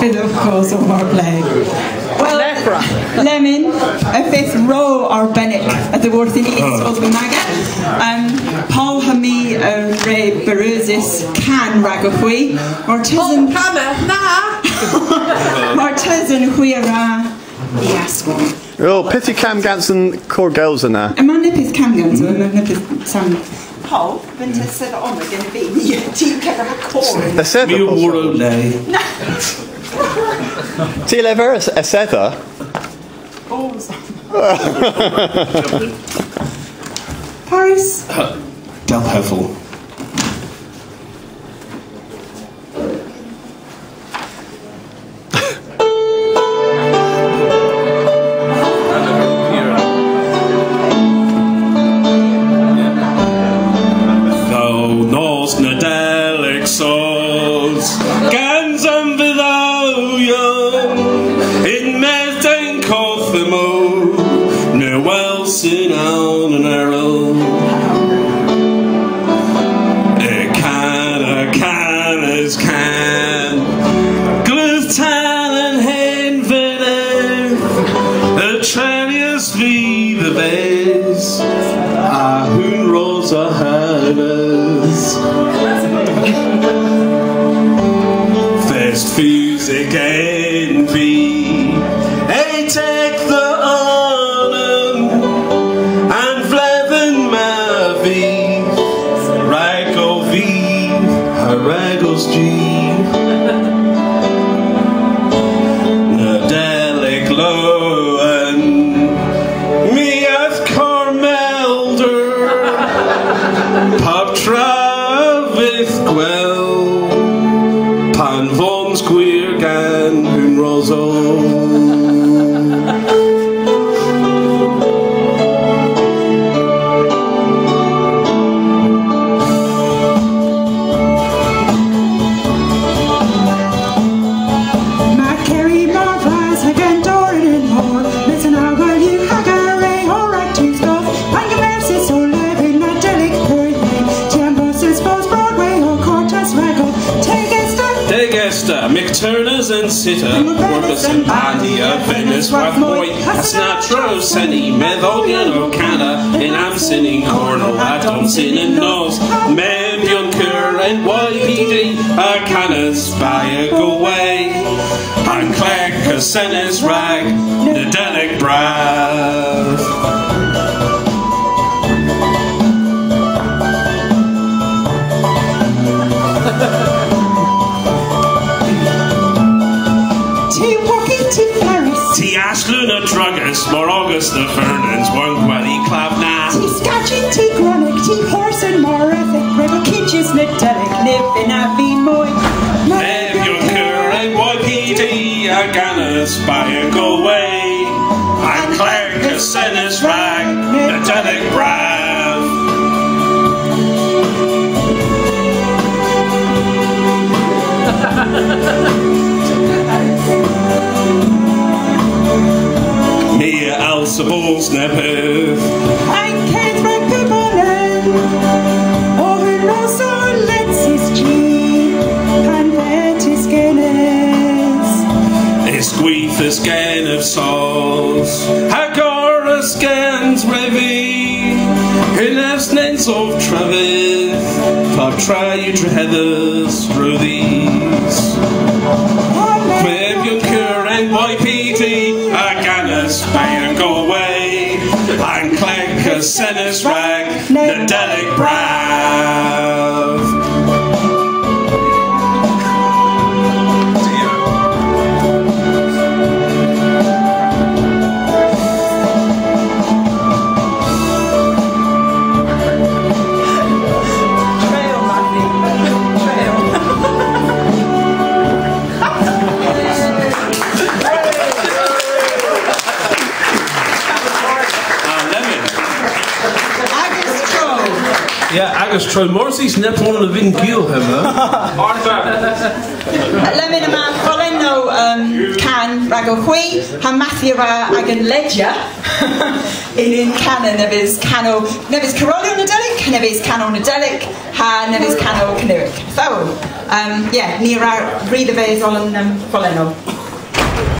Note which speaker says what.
Speaker 1: Bit of course of our play. Well, Lemon, a fifth row or Bennett at the worth in East of the Maga. Paul Hami Ray Beruzis can Ragahui. Martizan Martizan Huira Yaswan.
Speaker 2: Oh, Pitty Cam Ganson Corgels in there.
Speaker 1: A man nipis Cam Ganson, a man nipis Sam. Paul, when I said on we're going to be the team cover a corn.
Speaker 2: The Sether. Do you ever a Sether?
Speaker 1: Paris.
Speaker 3: Del Heffel. Nadelik souls, gans and Villoyon, in Mesdain Cothamo, no Welsin on an arrow. A can as can, Gluth Tan and Hen Venef, the Trellius V the Bays, Ahun Rosa Herbers. First music envy, I take the autumn and Vleven Mavi, Rago V, Haragos G, Nadelik Lowen, Miath Cormelder, Pop Travis Gwell, Pan Von Squeer Gan Hun Roso. McTurners and Sitter, Porpoise and Pandia, Venice, Rathboy, Asnatro, Senny, Medolian, O'Cana, in Amson, in Cornwall, Adamson and Nos, Membion Cur and YPD, Arcanas, Spire, go away, and Clegg, Casenes, Rag, Nadelik, Brav. Ashluna Druggers, more August the Fernands, one Gwelly Clavna.
Speaker 1: T Scatching, T Chronic, T Horse and Morrific, Rebel Kitches, Nadelik, Live in Avin Moy.
Speaker 3: Membion Cur and YPD, Agana, Spire, go away. And Claire, Casenes, Rag, Nadelik, Brav. Mia Elsa Balls Nepeth.
Speaker 1: I can't write people in. Oh, who knows so let's his G. And wet his Guinness.
Speaker 3: It's Gweeth the scan of souls. Hagora scans Revy. Who loves nens of Travis. Pop try you to heathers through these. With your cure and YPD. Spire go away, and Clegg, Casenes, Rag, Nadelik, Brav.
Speaker 4: Ja, agus troi Morsy's net one of in Giel hebben.
Speaker 1: Lemon a man Colin can Rago Hui, Hamathira Agan Ledger in Canon Nevis Cano Nevis Carolio Nadelik, Nevis Cano Nadelik, Ha Nevis Cano Canoic. So Ie, ni rhaid bryd y fe ys ôl yn ffolen nhw.